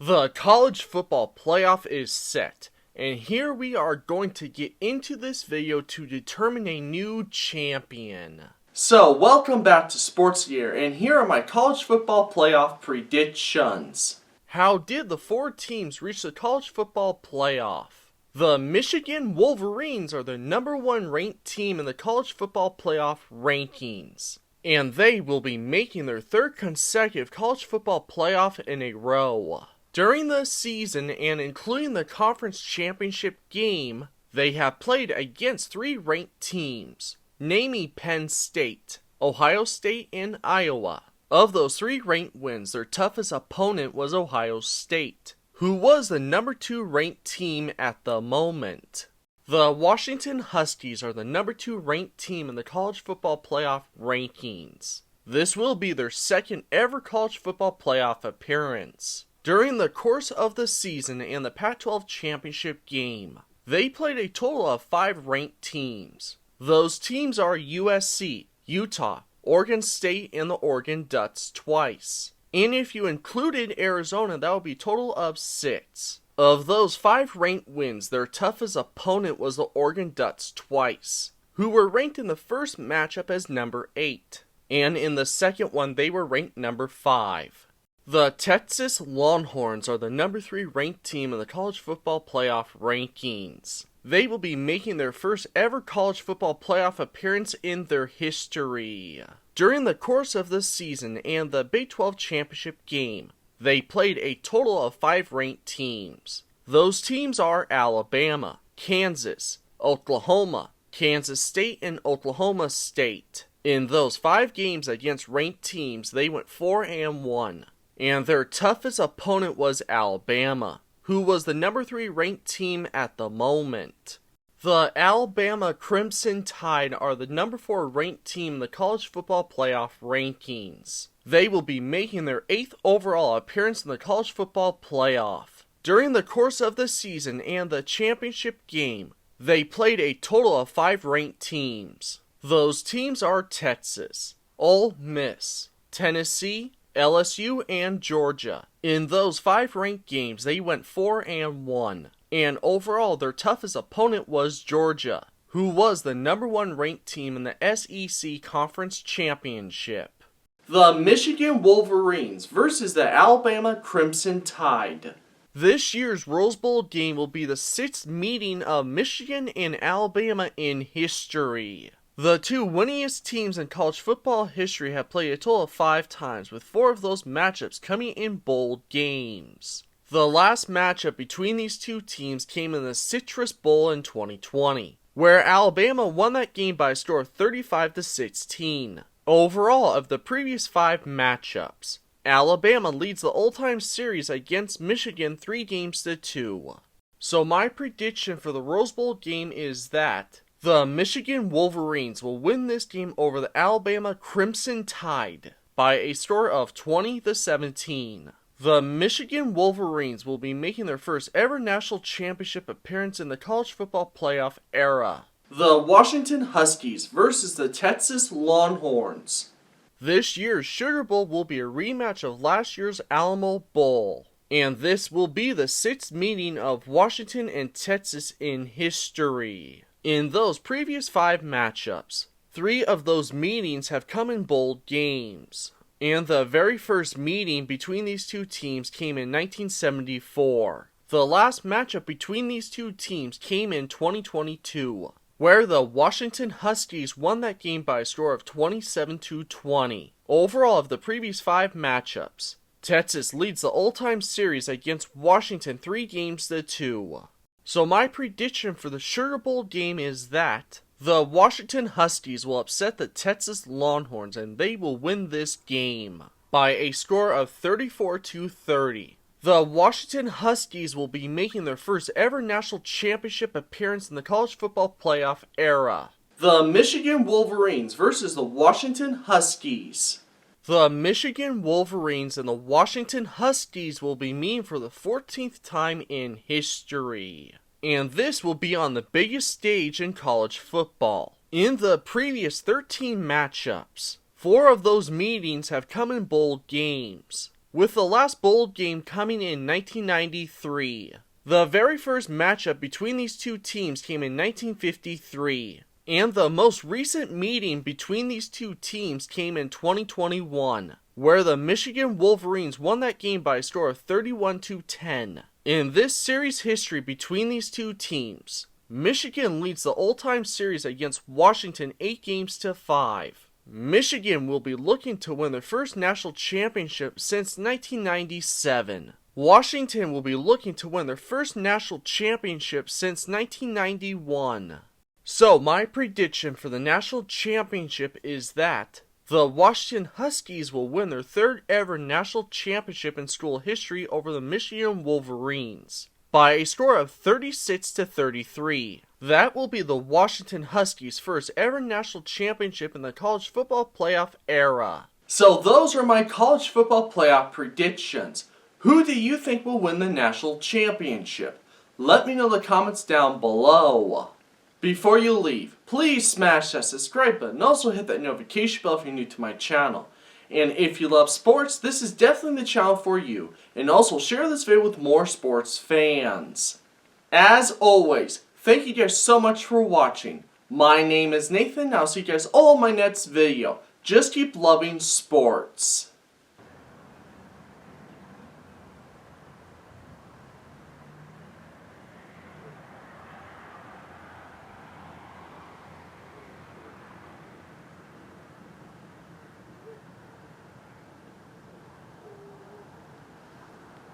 The college football playoff is set, and here we are going to get into this video to determine a new champion. So, welcome back to Sports Year, and here are my college football playoff predictions. How did the four teams reach the college football playoff? The Michigan Wolverines are the number one ranked team in the college football playoff rankings, and they will be making their third consecutive college football playoff in a row. During the season, and including the conference championship game, they have played against three ranked teams, namely Penn State, Ohio State, and Iowa. Of those three ranked wins, their toughest opponent was Ohio State, who was the number 2 ranked team at the moment. The Washington Huskies are the number 2 ranked team in the college football playoff rankings. This will be their second ever college football playoff appearance. During the course of the season and the Pac-12 championship game, they played a total of 5 ranked teams. Those teams are USC, Utah, Oregon State, and the Oregon Ducks twice. And if you included Arizona, that would be a total of 6. Of those 5 ranked wins, their toughest opponent was the Oregon Ducks twice, who were ranked in the first matchup as number 8. And in the second one, they were ranked number 5. The Texas Longhorns are the number 3 ranked team in the college football playoff rankings. They will be making their first ever college football playoff appearance in their history. During the course of the season and the Big 12 championship game, they played a total of 5 ranked teams. Those teams are Alabama, Kansas, Oklahoma, Kansas State, and Oklahoma State. In those 5 games against ranked teams, they went 4-1. And their toughest opponent was Alabama, who was the number 3 ranked team at the moment. The Alabama Crimson Tide are the number 4 ranked team in the college football playoff rankings. They will be making their 8th overall appearance in the college football playoff. During the course of the season and the championship game, they played a total of 5 ranked teams. Those teams are Texas, Ole Miss, Tennessee, LSU, and Georgia. In those 5 ranked games, they went 4-1. And overall, their toughest opponent was Georgia, who was the number 1 ranked team in the SEC Conference Championship. The Michigan Wolverines versus the Alabama Crimson Tide. This year's Rose Bowl game will be the 6th meeting of Michigan and Alabama in history. The 2 winningest teams in college football history have played a total of 5 times, with 4 of those matchups coming in bowl games. The last matchup between these 2 teams came in the Citrus Bowl in 2020, where Alabama won that game by a score of 35-16. Overall, of the previous 5 matchups, Alabama leads the all-time series against Michigan 3-2. So my prediction for the Rose Bowl game is that the Michigan Wolverines will win this game over the Alabama Crimson Tide by a score of 20-17. The Michigan Wolverines will be making their first ever national championship appearance in the college football playoff era. The Washington Huskies versus the Texas Longhorns. This year's Sugar Bowl will be a rematch of last year's Alamo Bowl, and this will be the 6th meeting of Washington and Texas in history. In those previous 5 matchups, 3 of those meetings have come in bowl games, and the very first meeting between these 2 teams came in 1974. The last matchup between these 2 teams came in 2022, where the Washington Huskies won that game by a score of 27-20. Overall, of the previous 5 matchups, Texas leads the all-time series against Washington 3-2. So my prediction for the Sugar Bowl game is that the Washington Huskies will upset the Texas Longhorns and they will win this game by a score of 34-30. The Washington Huskies will be making their first ever national championship appearance in the college football playoff era. The Michigan Wolverines versus the Washington Huskies. The Michigan Wolverines and the Washington Huskies will be meeting for the 14th time in history. And this will be on the biggest stage in college football. In the previous 13 matchups, 4 of those meetings have come in bowl games. with the last bowl game coming in 1993. The very first matchup between these two teams came in 1953, and the most recent meeting between these two teams came in 2021, where the Michigan Wolverines won that game by a score of 31-10. In this series history between these two teams, Michigan leads the all-time series against Washington 8-5. Michigan will be looking to win their first national championship since 1997. Washington will be looking to win their first national championship since 1991. So my prediction for the national championship is that the Washington Huskies will win their third ever national championship in school history over the Michigan Wolverines by a score of 36-33. That will be the Washington Huskies' first ever national championship in the college football playoff era. So those are my college football playoff predictions. Who do you think will win the national championship? Let me know in the comments down below. Before you leave, please smash that subscribe button and also hit that notification bell if you're new to my channel. And if you love sports, this is definitely the channel for you. And also share this video with more sports fans. As always, thank you guys so much for watching. My name is Nathan, and I'll see you guys all in my next video. Just keep loving sports.